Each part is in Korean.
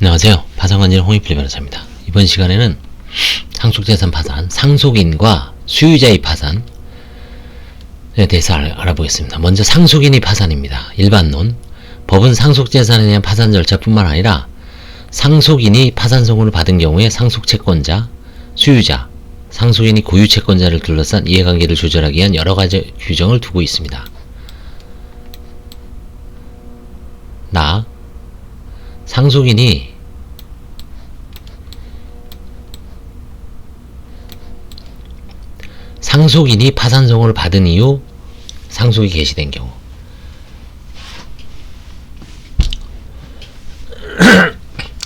안녕하세요. 파산관리인 홍익필 변호사입니다. 이번 시간에는 상속재산 파산, 상속인과 수유자의 파산에 대해서 알아보겠습니다. 먼저 상속인의 파산입니다. 일반론, 법은 상속재산에 대한 파산 절차뿐만 아니라 상속인이 파산 선고를 받은 경우에 상속채권자, 수유자, 상속인이 고유채권자를 둘러싼 이해관계를 조절하기 위한 여러가지 규정을 두고 있습니다. 상속인이 파산 선고를 받은 이후 상속이 개시된 경우,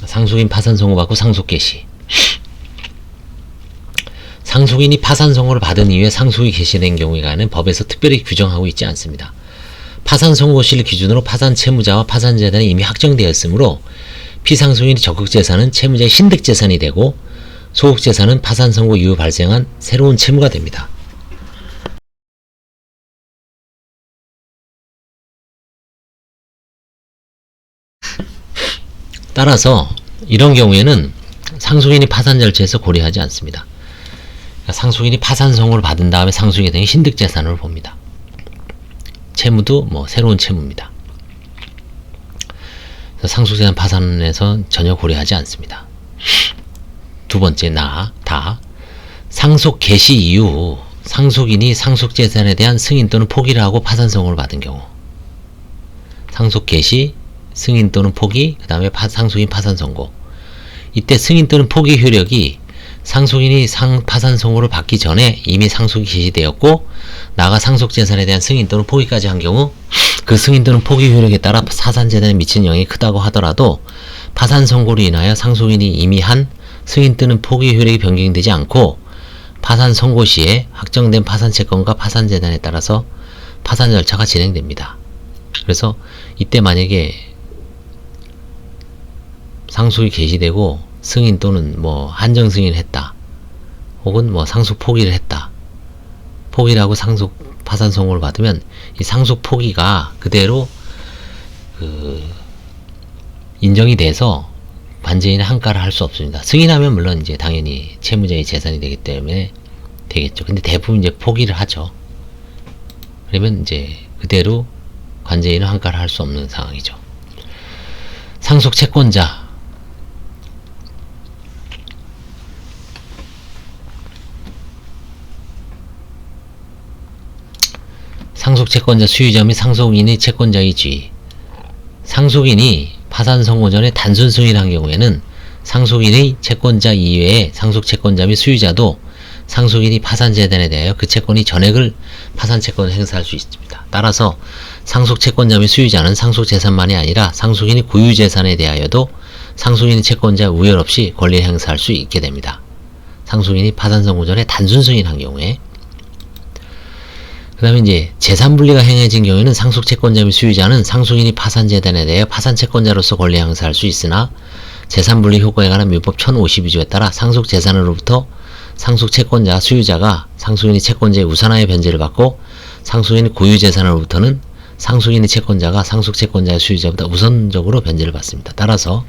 상속인 파산 선고 받고 상속 개시. 상속인이 파산 선고를 받은 이후에 상속이 개시된 경우에 관한 법에서 특별히 규정하고 있지 않습니다. 파산 선고 시를 기준으로 파산 채무자와 파산 재산이 이미 확정되었으므로 피상속인의 적극재산은 채무자의 신득재산이 되고 소극재산은 파산 선고 이후 발생한 새로운 채무가 됩니다. 따라서 이런 경우에는 상속인이 파산 절차에서 고려하지 않습니다. 상속인이 파산 선고를 받은 다음에 상속이 된 신득재산으로 봅니다. 채무도 새로운 채무입니다. 그래서 상속재산 파산에서 전혀 고려하지 않습니다. 두 번째, 상속 개시 이후 상속인이 상속재산에 대한 승인 또는 포기를 하고 파산 선고를 받은 경우, 상속 개시, 승인 또는 포기, 그 다음에 상속인 파산 선고. 이때 승인 또는 포기 효력이 상속인이 파산 선고를 받기 전에 이미 상속이 개시되었고 나아가 상속재산에 대한 승인 또는 포기까지 한 경우 그 승인 또는 포기 효력에 따라 사산재산에 미치는 영향이 크다고 하더라도 파산 선고로 인하여 상속인이 이미 한 승인 또는 포기 효력이 변경되지 않고 파산 선고 시에 확정된 파산채권과 파산재산에 따라서 파산 절차가 진행됩니다. 그래서 이때 만약에 상속이 개시되고 승인 또는 한정 승인을 했다, 혹은 상속 포기를 했다, 포기를 하고 상속 파산 선고를 받으면 이 상속 포기가 그대로 인정이 돼서 관제인의 한가를 할 수 없습니다. 승인하면 물론 이제 당연히 채무자의 재산이 되기 때문에 되겠죠. 근데 대부분 이제 포기를 하죠. 그러면 이제 그대로 관제인은 한가를 할 수 없는 상황이죠. 상속 채권자, 상속채권자 수유자 및 상속인의 채권자의 지위. 상속인이 파산 선고 전에 단순 승인한 경우에는 상속인의 채권자 이외에 상속채권자 및 수유자도 상속인이 파산재산에 대하여 그 채권이 전액을 파산채권을 행사할 수 있습니다. 따라서 상속채권자 및 수유자는 상속재산만이 아니라 상속인의 고유재산에 대하여도 상속인의 채권자 우열 없이 권리를 행사할 수 있게 됩니다. 상속인이 파산 선고 전에 단순 승인한 경우에. 그 다음에 이제 재산분리가 행해진 경우에는 상속채권자 및 수유자는 상속인이 파산재산에 대해 파산채권자로서 권리 행사할 수 있으나 재산분리 효과에 관한 민법 1052조에 따라 상속재산으로부터 상속채권자, 수유자가 상속인의 채권자의 우선하에 변제를 받고 상속인의 고유재산으로부터는 상속인의 채권자가 상속채권자의 수유자보다 우선적으로 변제를 받습니다. 따라서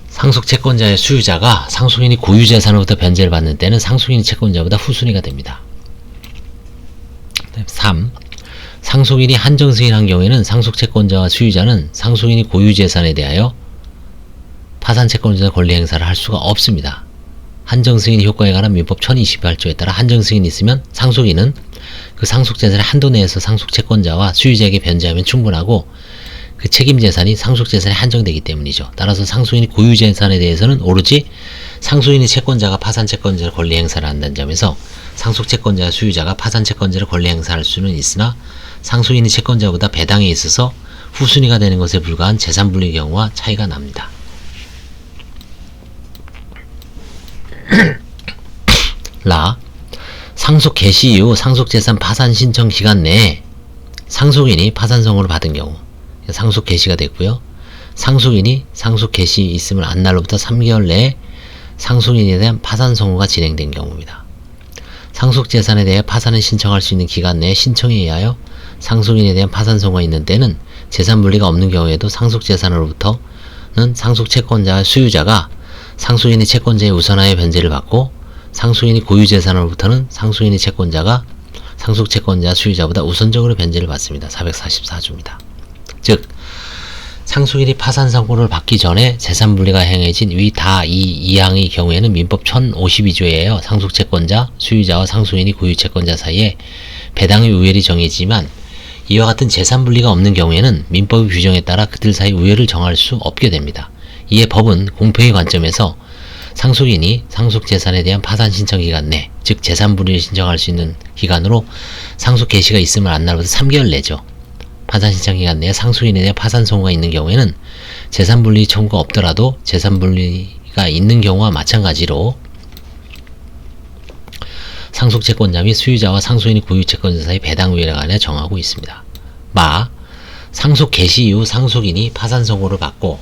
상속채권자의 수유자가 상속인이 고유재산으로부터 변제를 받는 때는 상속인이 채권자보다 후순위가 됩니다. 3. 상속인이 한정승인한 경우에는 상속채권자와 수유자는 상속인이 고유재산에 대하여 파산채권자 권리 행사를 할 수가 없습니다. 한정승인 효과에 관한 민법 1028조에 따라 한정승인이 있으면 상속인은 그 상속재산의 한도 내에서 상속채권자와 수유자에게 변제하면 충분하고 그 책임재산이 상속재산에 한정되기 때문이죠. 따라서 상속인이 고유재산에 대해서는 오로지 상속인의 채권자가 파산채권자를 권리 행사를 한다는 점에서 상속채권자와 수유자가 파산채권자를 권리 행사할 수는 있으나 상속인의 채권자보다 배당에 있어서 후순위가 되는 것에 불과한 재산분리 경우와 차이가 납니다. 상속 개시 이후 상속재산 파산 신청 기간 내에 상속인이 파산 선고를 받은 경우, 상속 개시가 됐고요. 상속인이 상속 개시 있음을 안 날로부터 3개월 내에 상속인에 대한 파산 선고가 진행된 경우입니다. 상속재산에 대해 파산을 신청할 수 있는 기간 내에 신청에 의하여 상속인에 대한 파산 선고가 있는 때는 재산 분리가 없는 경우에도 상속재산으로부터는 상속채권자와 수유자가 상속인이 채권자의 우선하에 변제를 받고 상속인이 고유재산으로부터는 상속인이 채권자가 상속채권자 수유자보다 우선적으로 변제를 받습니다. 444조입니다. 즉 상속인이 파산 선고를 받기 전에 재산 분리가 행해진 위 다 이 2항의 경우에는 민법 1052조에요. 상속채권자, 수유자와 상속인이 고유채권자 사이에 배당의 우열이 정해지지만 이와 같은 재산 분리가 없는 경우에는 민법의 규정에 따라 그들 사이 우열을 정할 수 없게 됩니다. 이에 법은 공평의 관점에서 상속인이 상속재산에 대한 파산 신청 기간 내, 즉 재산 분리를 신청할 수 있는 기간으로 상속 개시가 있음을 안 날로부터 3개월 내죠. 파산 신청 기간 내에 상속인에 대한 파산 선고가 있는 경우에는 재산 분리 청구가 없더라도 재산 분리가 있는 경우와 마찬가지로 상속채권자 및 수유자와 상속인이 고유채권자 사이 배당 우열에 관해 정하고 있습니다. 상속 개시 이후 상속인이 파산 선고를 받고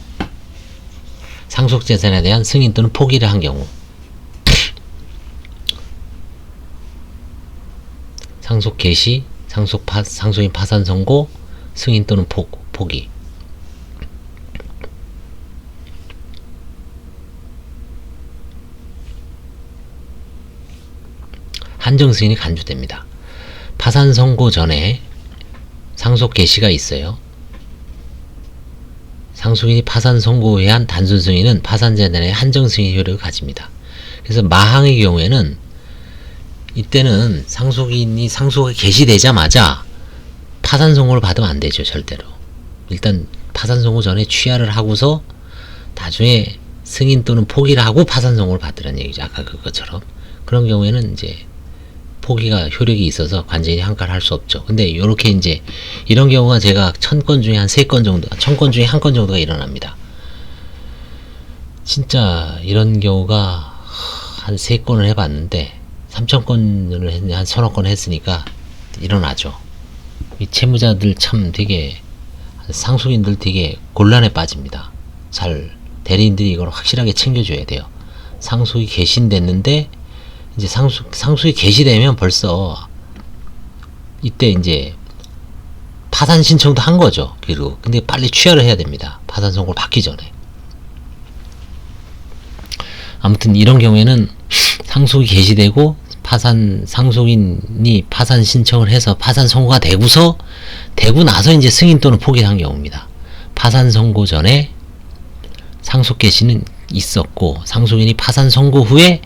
상속재산에 대한 승인 또는 포기를 한 경우 상속 개시, 상속인 파산 선고, 승인 또는 포기 한정 승인이 간주됩니다. 파산 선고 전에 상속 개시가 있어요. 상속인이 파산 선고 후에 한 단순 승인은 파산 재단의 한정 승인 효력을 가집니다. 그래서 마항의 경우에는 이때는 상속인이 상속이 개시되자마자 파산 선고를 받으면 안 되죠. 절대로. 일단 파산 선고 전에 취하를 하고서 나중에 승인 또는 포기를 하고 파산 선고를 받으라는 얘기죠. 아까 그것처럼. 그런 경우에는 이제 포기가 효력이 있어서 관제인이 한가를 할 수 없죠. 근데 요렇게 이제 이런 경우가 제가 1000건 중에 한 3건 정도, 1000건 중에 1건 정도가 일어납니다. 진짜 이런 경우가 한 3건을 해봤는데 3000건을 했는데 한 서너 건 했으니까 일어나죠. 이 채무자들 참 되게 상속인들 되게 곤란에 빠집니다. 대리인들이 이걸 확실하게 챙겨줘야 돼요. 상속이 개시됐는데 이제 상속이 개시되면 벌써 이때 이제 파산 신청도 한 거죠. 그리고 근데 빨리 취하를 해야 됩니다. 파산 선고를 받기 전에. 아무튼 이런 경우에는 상속이 개시되고 상속인이 파산 신청을 해서 파산 선고가 되고 나서 이제 승인 또는 포기를 한 경우입니다. 파산 선고 전에 상속 개시는 있었고 상속인이 파산 선고 후에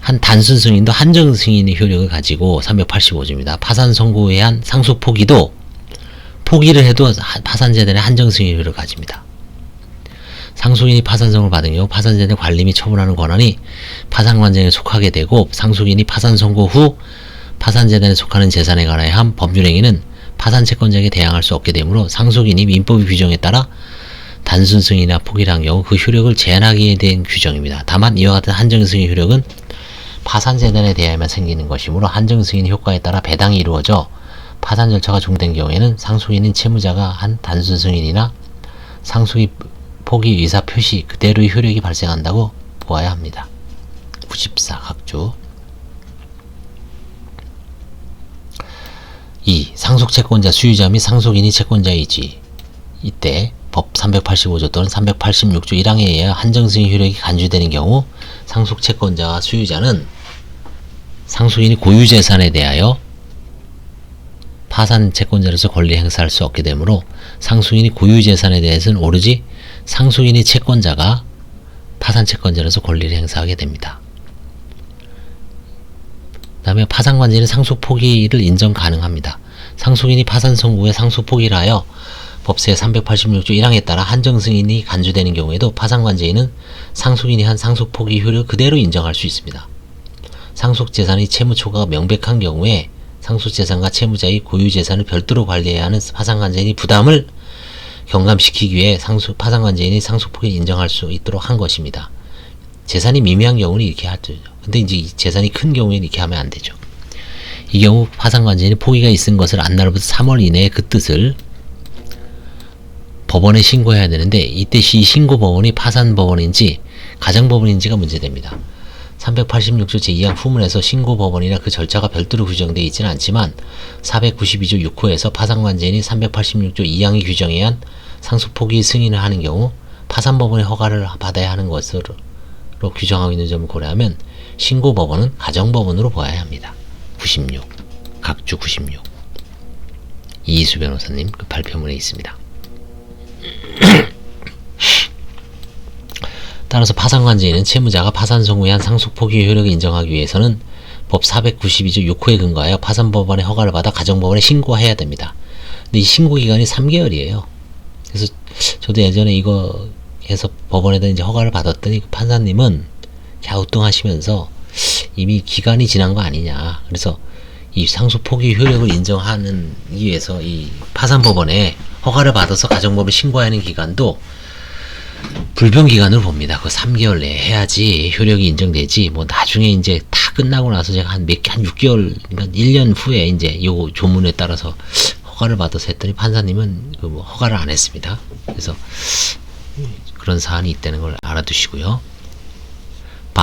한 단순 승인도 한정 승인의 효력을 가지고 385조입니다. 파산 선고 후에 한 상속 포기도 포기를 해도 파산재단의 한정 승인의 효력을 가집니다. 상속인이 파산 선고를 받은 경우 파산재단의 관리 및 처분하는 권한이 파산관장에 속하게 되고 상속인이 파산 선고 후 파산재단에 속하는 재산에 관하여 한 법률행위는 파산채권자에게 대항할 수 없게 되므로 상속인이 민법의 규정에 따라 단순 승인이나 포기를 한 경우 그 효력을 제한하게 된 규정입니다. 다만 이와 같은 한정 승인 효력은 파산재단에 대하여만 생기는 것이므로 한정 승인 효과에 따라 배당이 이루어져 파산 절차가 종된 경우에는 상속인인 채무자가 한 단순 승인이나 상속이 포기 의사 표시 그대로의 효력이 발생한다고 보아야 합니다. 94 각주 2. 상속채권자 수유자 및 상속인이 채권자이지. 이때 법 385조 또는 386조 1항에 의해 한정승인 효력이 간주되는 경우 상속채권자와 수유자는 상속인이 고유재산에 대하여 파산채권자로서 권리 행사할 수 없게 되므로 상속인이 고유재산에 대해서는 오로지 상속인의 채권자가 파산채권자로서 권리를 행사하게 됩니다. 그 다음에 파산관제는 상속 포기를 인정 가능합니다. 상속인이 파산 선고 후에 상속 포기를 하여 법세 386조 1항에 따라 한정승인이 간주되는 경우에도 파산관제인은 상속인이 한 상속 포기 효력을 그대로 인정할 수 있습니다. 상속재산의 채무초과가 명백한 경우에 상속재산과 채무자의 고유재산을 별도로 관리해야 하는 파산관제인이 부담을 경감시키기 위해 파산관제인이 상속포기를 인정할 수 있도록 한 것입니다. 재산이 미미한 경우는 이렇게 하죠. 근데 이제 재산이 큰 경우에는 이렇게 하면 안 되죠. 이 경우 파산관제인이 포기가 있은 것을 안날로부터 3월 이내에 그 뜻을 법원에 신고해야 되는데 이때 이 신고 법원이 파산법원인지 가정법원인지가 문제됩니다. 386조 제2항 후문에서 신고법원이나 그 절차가 별도로 규정되어 있지는 않지만 492조 6호에서 파산관제인이 386조 2항이 규정에 의한 상속 포기 승인을 하는 경우 파산법원의 허가를 받아야 하는 것으로 규정하고 있는 점을 고려하면 신고법원은 가정법원으로 보아야 합니다. 96. 각주 96. 이희수 변호사님 그 발표문에 있습니다. 따라서 파산관제인은 채무자가 파산 선고에 한 상속 포기 효력을 인정하기 위해서는 법 492조 6호에 근거하여 파산법원의 허가를 받아 가정법원에 신고해야 됩니다. 근데 이 신고기간이 3개월이에요. 그래서 저도 예전에 이거 해서 법원에다 이제 허가를 받았더니 그 판사님은 갸우뚱하시면서 이미 기간이 지난 거 아니냐. 그래서 이 상속 포기 효력을 인정하는 위해서 이 파산법원에 허가를 받아서 가정법에 신고해야 하는 기간도 불변 기간으로 봅니다. 그 3개월 내에 해야지 효력이 인정되지. 뭐 나중에 이제 다 끝나고 나서 제가 한 6개월, 그러니까 1년 후에 이제 요 조문에 따라서 허가를 받아서 했더니 판사님은 그 뭐 허가를 안 했습니다. 그래서 그런 사안이 있다는 걸 알아두시고요.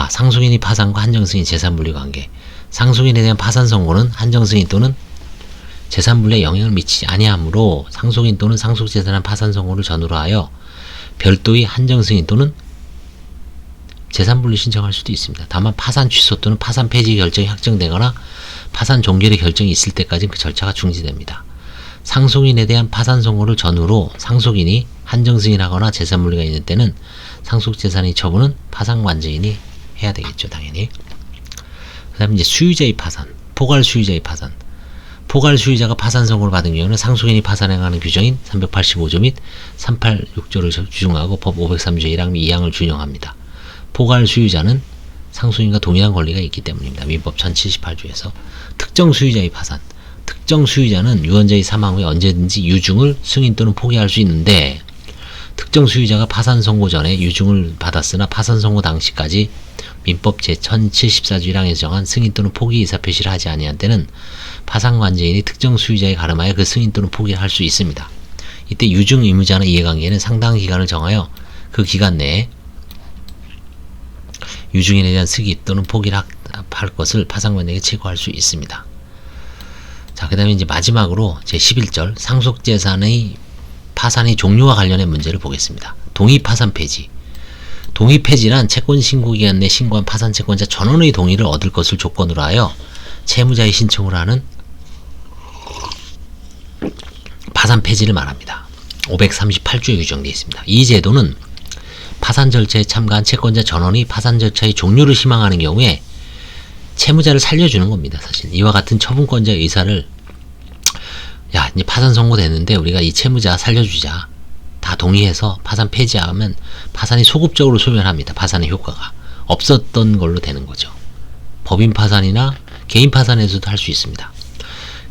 상속인이 파산과 한정승인 재산분리 관계. 상속인에 대한 파산 선고는 한정승인 또는 재산분리에 영향을 미치지 아니하므로 상속인 또는 상속재산한 파산 선고를 전후로 하여 별도의 한정승인 또는 재산분리 신청할 수도 있습니다. 다만 파산 취소 또는 파산 폐지 결정이 확정되거나 파산 종결의 결정이 있을 때까지는 그 절차가 중지됩니다. 상속인에 대한 파산 선고를 전후로 상속인이 한정승인하거나 재산분리가 있는 때는 상속재산의 처분은 파산관제인이 해야 되겠죠, 당연히. 그 다음에 이제 수유자의 파산, 포괄 수유자의 파산. 포괄 수유자가 파산 선고를 받은 경우는 상속인이 파산행하는 규정인 385조 및 386조를 준용하고 법 503조 1항 및 2항을 준용합니다. 포괄 수유자는 상속인과 동일한 권리가 있기 때문입니다. 민법 1078조에서. 특정 수유자의 파산. 특정 수유자는 유언자의 사망 후에 언제든지 유증을 승인 또는 포기할 수 있는데 특정 수유자가 파산 선고 전에 유증을 받았으나 파산 선고 당시까지 민법 제1074조 1항에서 정한 승인 또는 포기 의사표시를 하지 아니한 때는 파산관제인이 특정 수유자에 가름하여 그 승인 또는 포기를 할 수 있습니다. 이때 유증 의무자나 이해관계는 상당한 기간을 정하여 그 기간 내에 유증인에 대한 승인 또는 포기를 할 것을 파산관제에게 check할 수 있습니다. 자, 그 다음에 이제 마지막으로 제11절 상속재산의 파산의 종류와 관련된 문제를 보겠습니다. 동의파산 폐지. 동의폐지란 채권 신고기간 내 신고한 파산 채권자 전원의 동의를 얻을 것을 조건으로 하여 채무자의 신청으로 하는 파산 폐지를 말합니다. 538조에 규정되어 있습니다. 이 제도는 파산 절차에 참가한 채권자 전원이 파산 절차의 종료를 희망하는 경우에 채무자를 살려주는 겁니다. 사실 이와 같은 처분권자의 의사를 이제 파산 선고됐는데 우리가 이 채무자 살려주자. 다 동의해서 파산 폐지하면 파산이 소급적으로 소멸합니다. 파산의 효과가 없었던 걸로 되는 거죠. 법인 파산이나 개인 파산에서도 할 수 있습니다.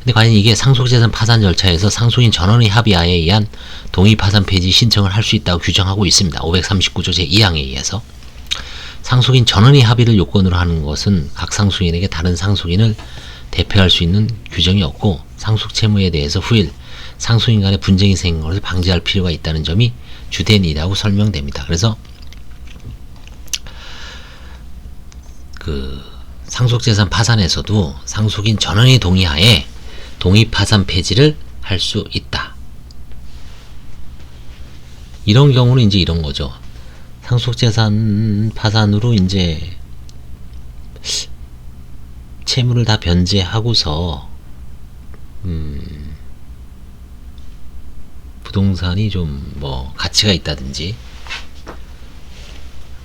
근데 과연 이게 상속재산 파산 절차에서 상속인 전원의 합의하에 의한 동의 파산 폐지 신청을 할 수 있다고 규정하고 있습니다. 539조 제2항에 의해서. 상속인 전원의 합의를 요건으로 하는 것은 각 상속인에게 다른 상속인을 대표할 수 있는 규정이 없고 상속 채무에 대해서 후일 상속인 간의 분쟁이 생긴 것을 방지할 필요가 있다는 점이 주된 이라고 설명됩니다. 그래서 그 상속재산 파산에서도 상속인 전원의 동의하에 동의 파산 폐지를 할 수 있다. 이런 경우는 이제 이런 거죠. 상속재산 파산으로 이제 채무를 다 변제하고서 부동산이 좀 뭐 가치가 있다든지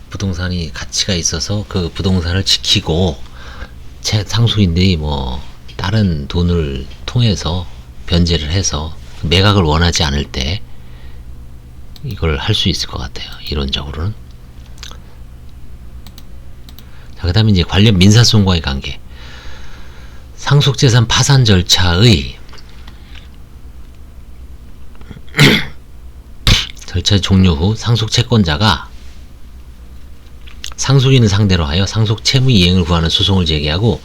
부동산이 가치가 있어서 그 부동산을 지키고 상속인들이 뭐 다른 돈을 통해서 변제를 해서 매각을 원하지 않을 때 이걸 할 수 있을 것 같아요. 이론적으로는. 자, 그 다음에 이제 관련 민사소송과의 관계. 상속재산 파산 절차의 절차 종료 후 상속채권자가 상속인을 상대로 하여 상속채무 이행을 구하는 소송을 제기하고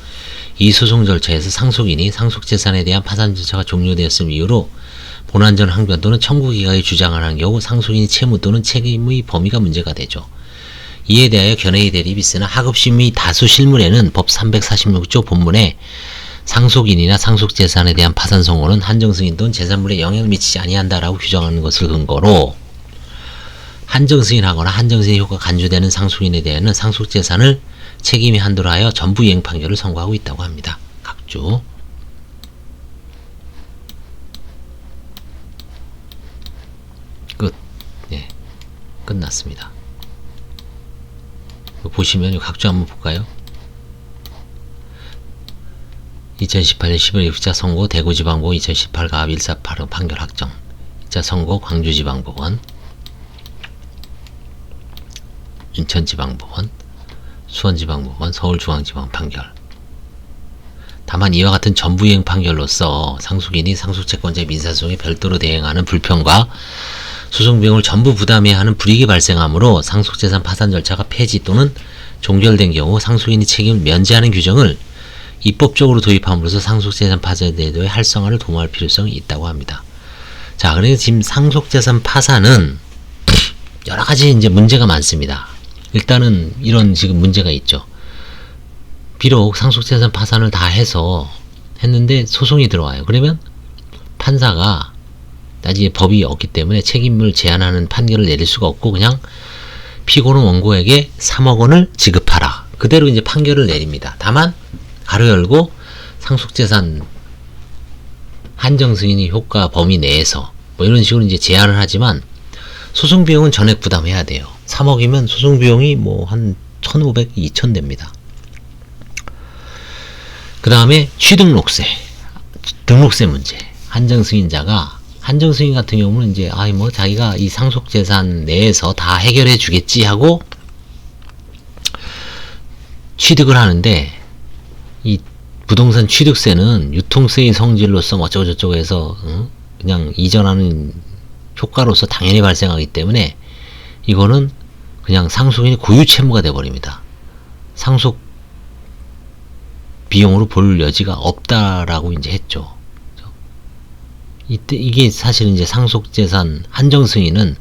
이 소송 절차에서 상속인이 상속재산에 대한 파산 절차가 종료되었음을 이유로 본안전 항변 또는 청구기각의 주장을 한 경우 상속인이 채무 또는 책임의 범위가 문제가 되죠. 이에 대하여 견해의 대립이 있으나 하급심의 다수 실문에는 법 346조 본문에 상속인이나 상속재산에 대한 파산 선고는 한정승인 또는 재산물에 영향을 미치지 아니한다라고 규정하는 것을 근거로 한정승인하거나 한정승인 효과가 간주되는 상속인에 대해서는 상속재산을 책임의 한도로 하여 전부 이행 판결을 선고하고 있다고 합니다. 각주. 끝. 네. 끝났습니다. 보시면 각주 한번 볼까요? 2018년 11월 6자 선고 대구지방법원 2018 가압 148호 판결 확정. 2차 선고 광주지방법원, 인천지방법원, 수원지방법원, 서울중앙지방 판결. 다만 이와 같은 전부이행 판결로서 상속인이 상속채권자의 민사소송에 별도로 대행하는 불편과 소송 비용을 전부 부담해야 하는 불이익이 발생하므로 상속재산 파산 절차가 폐지 또는 종결된 경우 상속인이 책임을 면제하는 규정을 입법적으로 도입함으로써 상속재산 파산 제도의 활성화를 도모할 필요성이 있다고 합니다. 자, 그래서 지금 상속재산 파산은 여러 가지 이제 문제가 많습니다. 일단은 이런 지금 문제가 있죠. 비록 상속재산 파산을 다 해서 했는데 소송이 들어와요. 그러면 판사가 나중에 법이 없기 때문에 책임을 제한하는 판결을 내릴 수가 없고 그냥 피고는 원고에게 3억 원을 지급하라. 그대로 이제 판결을 내립니다. 다만 가로 열고 상속재산 한정승인이 효과 범위 내에서 뭐 이런 식으로 이제 제한을 하지만 소송 비용은 전액 부담해야 돼요. 3억이면 소송 비용이 뭐 한 1,500, 2,000 됩니다. 그 다음에 취등록세, 등록세 문제. 한정승인 같은 경우는 이제 뭐 자기가 이 상속재산 내에서 다 해결해 주겠지 하고 취득을 하는데 이 부동산 취득세는 유통세의 성질로서 어쩌고저쩌고 해서 그냥 이전하는 효과로서 당연히 발생하기 때문에 이거는 그냥 상속인이 고유 채무가 돼버립니다. 상속 비용으로 볼 여지가 없다라고 이제 했죠. 이게 사실 이제 상속재산 한정승인은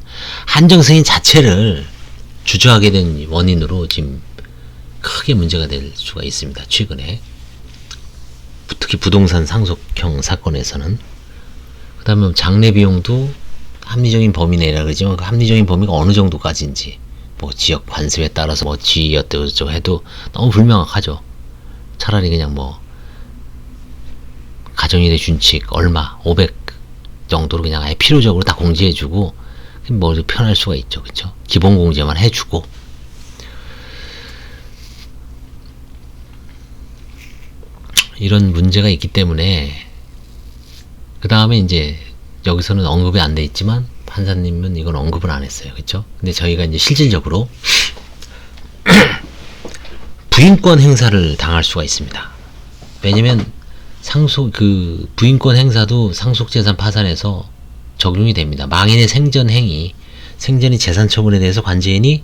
한정승인 자체를 주저하게 된 원인으로 지금 크게 문제가 될 수가 있습니다. 최근에 특히 부동산 상속형 사건에서는. 그 다음에 장래 비용도 합리적인 범위 내라 그러지만 그 합리적인 범위가 어느 정도까지인지 뭐 지역 관습에 따라서 뭐 지위 어쩌고 해도 너무 불명확하죠. 차라리 그냥 뭐 가정일의 준칙 얼마 500 정도로 그냥 아예 필요적으로 다 공제해주고 뭐 편할 수가 있죠. 그쵸? 기본 공제만 해주고. 이런 문제가 있기 때문에 그 다음에 이제 여기서는 언급이 안 돼 있지만 판사님은 이건 언급을 안 했어요. 그쵸? 근데 저희가 이제 실질적으로 부인권 행사를 당할 수가 있습니다. 왜냐면 부인권 행사도 상속재산 파산에서 적용이 됩니다. 망인의 생전행위, 생전의 재산 처분에 대해서 관제인이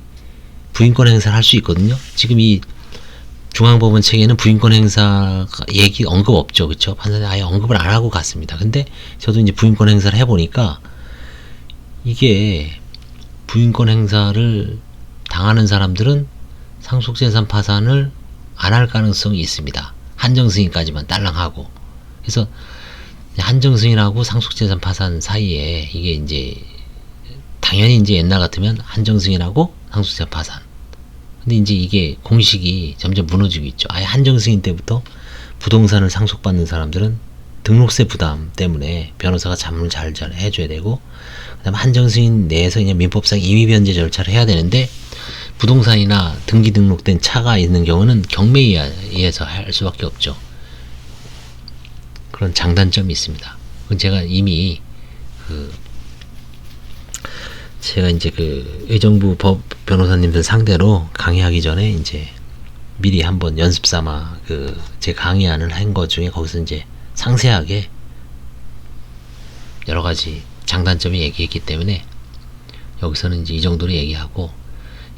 부인권 행사를 할 수 있거든요. 지금 이 중앙법원 책에는 부인권 행사 언급 없죠. 그쵸? 판사는 아예 언급을 안 하고 갔습니다. 근데 저도 이제 부인권 행사를 해보니까 이게 부인권 행사를 당하는 사람들은 상속재산 파산을 안 할 가능성이 있습니다. 한정승인까지만 딸랑하고. 그래서 한정승인하고 상속재산 파산 사이에 이게 이제 당연히 이제 옛날 같으면 한정승인하고 상속재산 파산. 근데 이제 이게 공식이 점점 무너지고 있죠. 아예 한정승인 때부터 부동산을 상속받는 사람들은 등록세 부담 때문에 변호사가 자문을 잘 해줘야 되고, 그 다음에 한정승인 내에서 그냥 민법상 임의변제 절차를 해야 되는데, 부동산이나 등기 등록된 차가 있는 경우는 경매에 의해서 할 수밖에 없죠. 그런 장단점이 있습니다. 제가 이미 제가 이제 의정부 법 변호사님들 상대로 강의하기 전에 이제 미리 한번 연습 삼아 제 강의안을 한 것 중에 거기서 이제 상세하게 여러 가지 장단점을 얘기했기 때문에 여기서는 이제 이 정도로 얘기하고,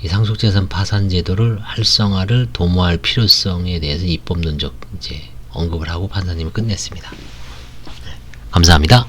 이 상속재산 파산 제도를 활성화를 도모할 필요성에 대해서 입법론적 이제 언급을 하고 판사님은 끝냈습니다. 네, 감사합니다.